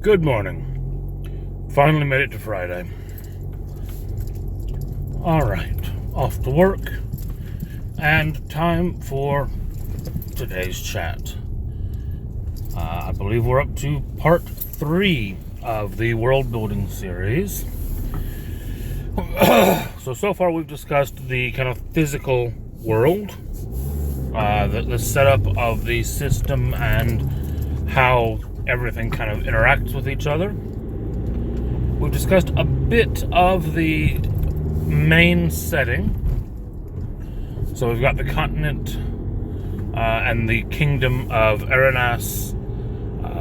Good morning. Finally made it to Friday. Alright, off to work. And time for today's chat. I believe we're up to part 3 of the world building series. So far we've discussed the kind of physical world, the setup of the system and how everything kind of interacts with each other. We've discussed a bit of the main setting. So we've got the continent and the kingdom of Aranas,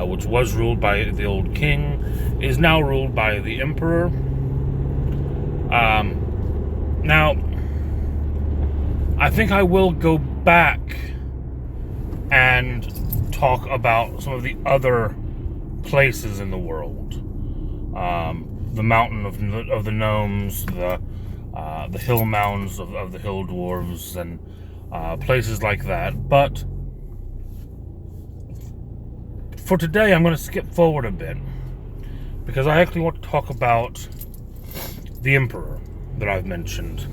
which was ruled by the old king, is now ruled by the emperor. Now, I think I will go back and talk about some of the other places in the world. The mountain of the gnomes, the hill mounds of the hill dwarves, and places like that. But for today, I'm going to skip forward a bit because I actually want to talk about the emperor that I've mentioned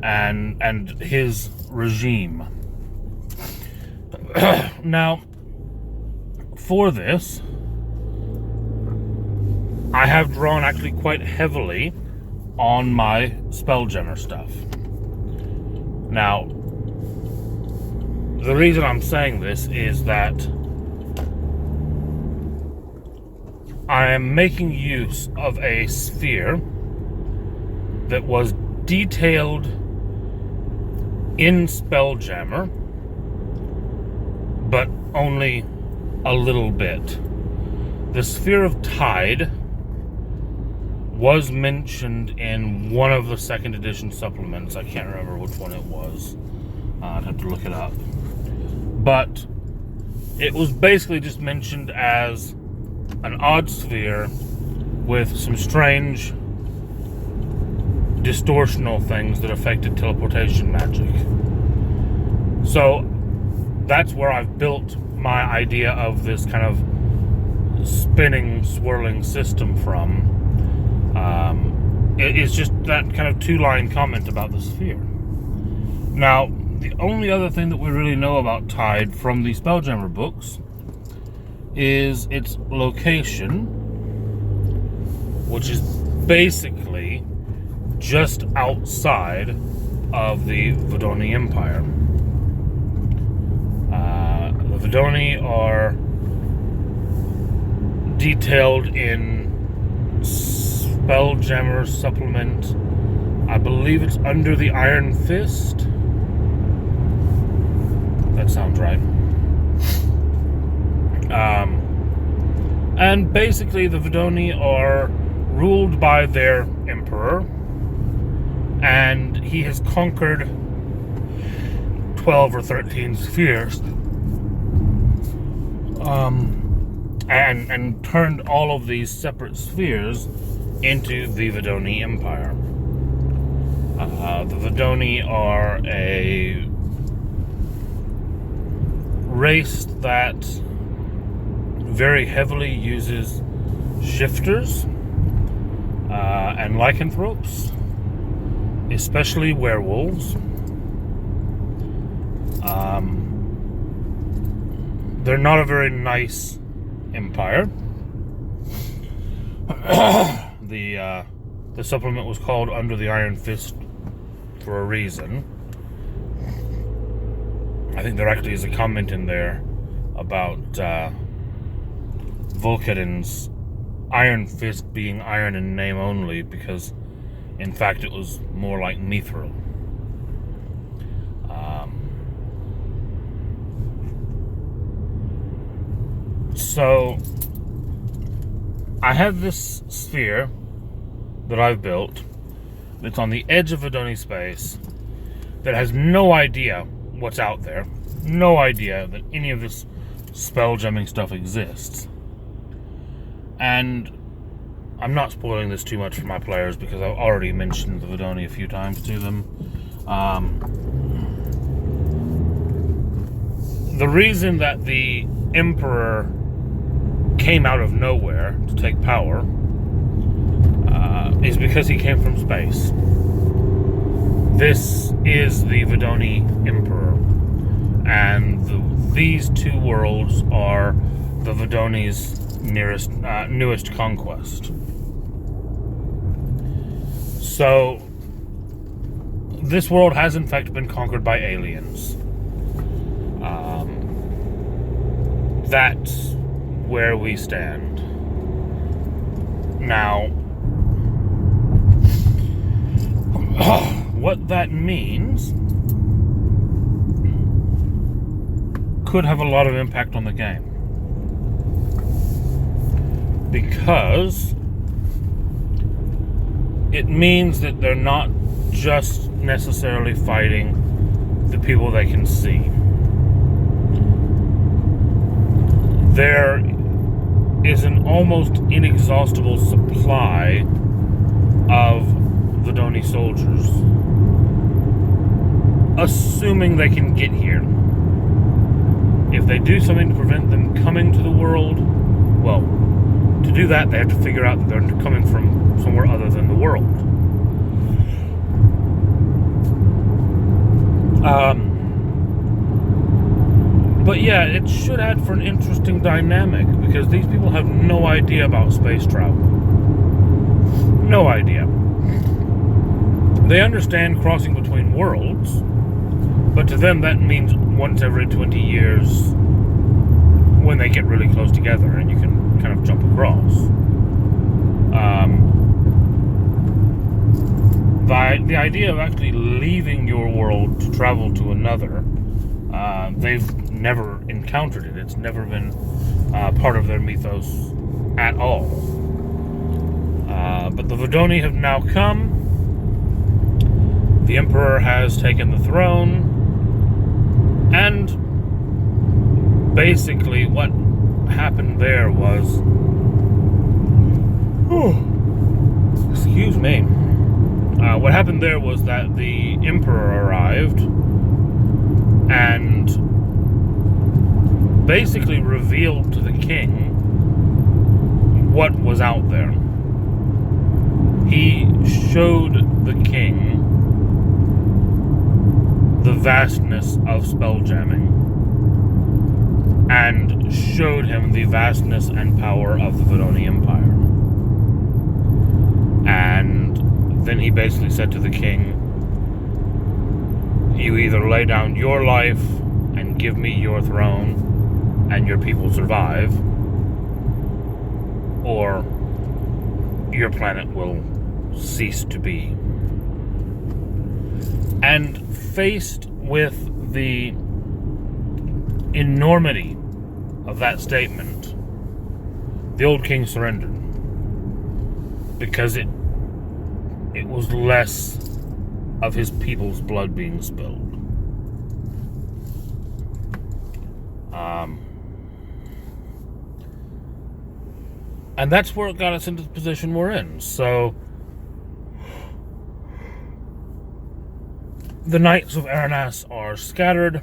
and his regime. Now, for this, I have drawn actually quite heavily on my Spelljammer stuff. Now, the reason I'm saying this is that I am making use of a sphere that was detailed in Spelljammer, but only a little bit. The Sphere of Tide was mentioned in one of the second edition supplements. I can't remember which one it was. I'd have to look it up. But it was basically just mentioned as an odd sphere with some strange distortional things that affected teleportation magic. So that's where I've built my idea of this kind of spinning, swirling system from. It's just that kind of two-line comment about the sphere. Now, the only other thing that we really know about Tide from the Spelljammer books is its location, which is basically just outside of the Vodoni Empire. The Vodoni are detailed in Spelljammer supplement. I believe it's under the Iron Fist. That sounds right. And basically the Vodoni are ruled by their emperor, and he has conquered 12 or 13 spheres, and turned all of these separate spheres into the Vodoni Empire. The Vodoni are a race that very heavily uses shifters and lycanthropes, especially werewolves. They're not a very nice empire. The supplement was called Under the Iron Fist for a reason. I think there actually is a comment in there about Volkedin's Iron Fist being iron in name only, because in fact it was more like mithril. So I have this sphere that I've built that's on the edge of Vodoni space that has no idea what's out there, no idea that any of this spell jamming stuff exists. And I'm not spoiling this too much for my players because I've already mentioned the Vodoni a few times to them. The reason that the Emperor came out of nowhere to take power is because he came from space. This is the Vidoni Emperor, and these two worlds are the Vidoni's newest conquest. So, this world has in fact been conquered by aliens. That's where we stand. Now, what that means could have a lot of impact on the game. Because it means that they're not just necessarily fighting the people they can see. There is an almost inexhaustible supply of Vidoni soldiers, assuming they can get here. If they do something to prevent them coming to the world, well, to do that they have to figure out that they're coming from somewhere other than the world. But yeah, it should add for an interesting dynamic, because these people have no idea about space travel. No idea. They understand crossing between worlds, but to them that means once every 20 years when they get really close together and you can kind of jump across. The idea of actually leaving your world to travel to another, they've never encountered it. It's never been part of their mythos at all. But the Vidoni have now come. The Emperor has taken the throne. And basically what happened there was... excuse me. What happened there was that the Emperor arrived and basically revealed to the king what was out there. He showed the king the vastness of spelljamming and showed him the vastness and power of the Vidoni Empire. And then he basically said to the king, you either lay down your life and give me your throne and your people survive, or your planet will cease to be. And faced with the enormity of that statement, the old king surrendered, because it was less of his people's blood being spilled. And that's where it got us into the position we're in. So the Knights of Aranas are scattered.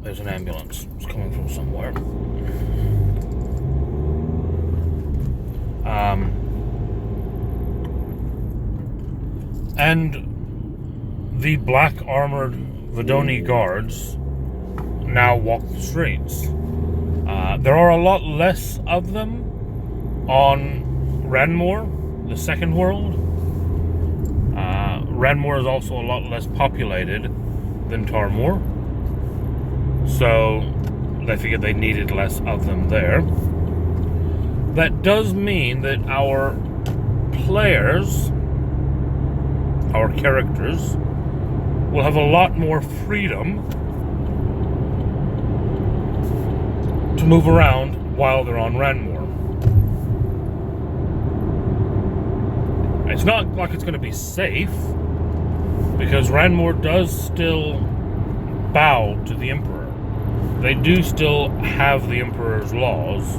There's an ambulance. It's coming from somewhere. And the black armored Vidoni guards now walk the streets. There are a lot less of them on Ranmore, the second world. Ranmore is also a lot less populated than Tarmor, so they figured they needed less of them there. That does mean that our players, our characters, will have a lot more freedom to move around while they're on Ranmore. It's not like it's going to be safe, because Ranmore does still bow to the Emperor. They do still have the Emperor's laws.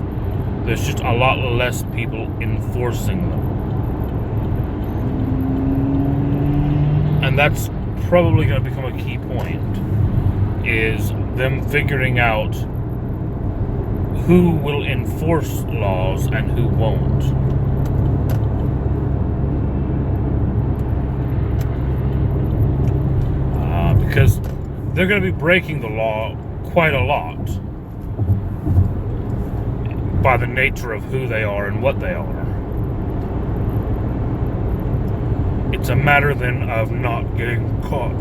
There's just a lot less people enforcing them. And that's probably going to become a key point, is them figuring out who will enforce laws and who won't. Because they're going to be breaking the law quite a lot by the nature of who they are and what they are. It's a matter then of not getting caught,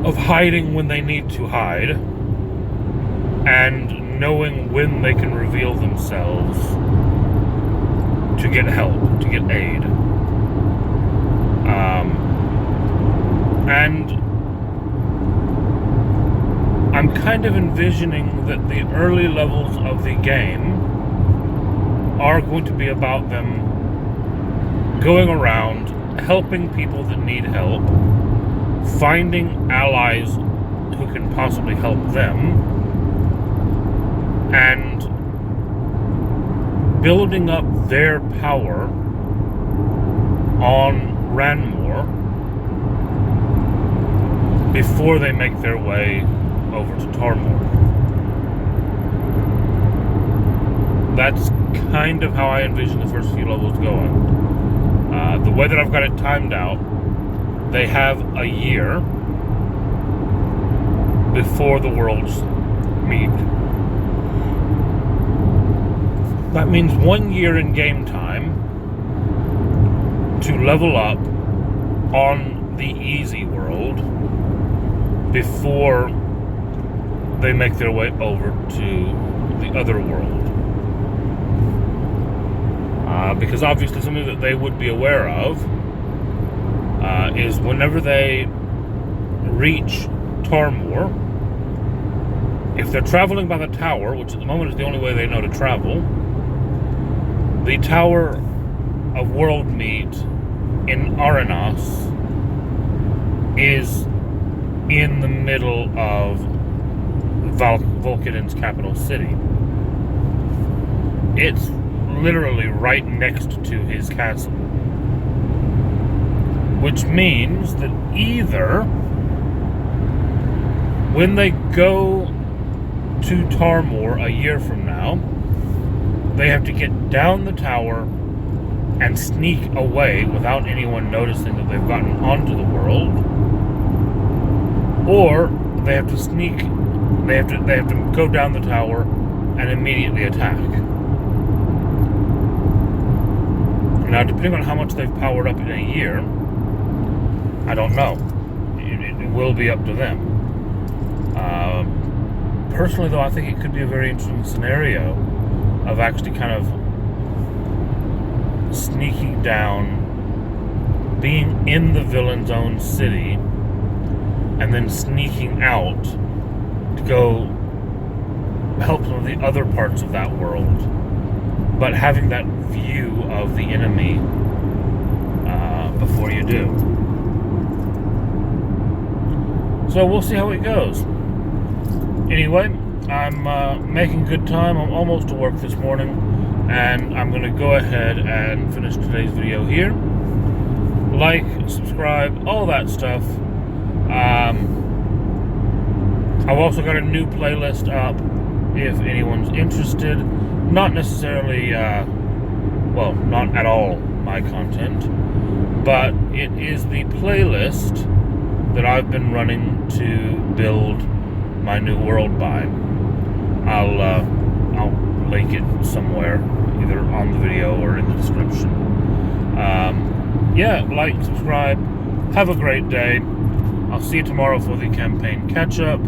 of hiding when they need to hide, and knowing when they can reveal themselves to get help, to get aid. And I'm kind of envisioning that the early levels of the game are going to be about them going around, helping people that need help, finding allies who can possibly help them, and building up their power on Ranmore before they make their way over to Tarmor. That's kind of how I envision the first few levels going. The way that I've got it timed out, they have a year before the worlds meet. That means 1 year in game time to level up on the easy world before they make their way over to the other world. Because obviously something that they would be aware of is whenever they reach Tarmor, if they're traveling by the tower, which at the moment is the only way they know to travel, the Tower of World Meet in Aranas is in the middle of Volkedon's capital city. It's literally right next to his castle. Which means that either when they go to Tarmor a year from now, they have to get down the tower and sneak away without anyone noticing that they've gotten onto the world, or they have to sneak. They have to go down the tower and immediately attack. Now, depending on how much they've powered up in a year, I don't know. It will be up to them. Personally, though, I think it could be a very interesting scenario of actually kind of sneaking down, being in the villain's own city, and then sneaking out to go help some of the other parts of that world, but having that view of the enemy before you do. So we'll see how it goes. Anyway, I'm making good time. I'm almost to work this morning, and I'm going to go ahead and finish today's video here. Like, subscribe, all that stuff. I've also got a new playlist up if anyone's interested. Not necessarily, well, not at all my content, but it is the playlist that I've been running to build my new world by. I'll link it somewhere, either on the video or in the description. Yeah, like, subscribe, have a great day. I'll see you tomorrow for the campaign catch-up.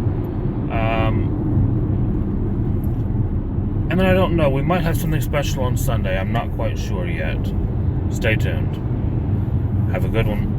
And then I don't know, we might have something special on Sunday. I'm not quite sure yet. Stay tuned. Have a good one.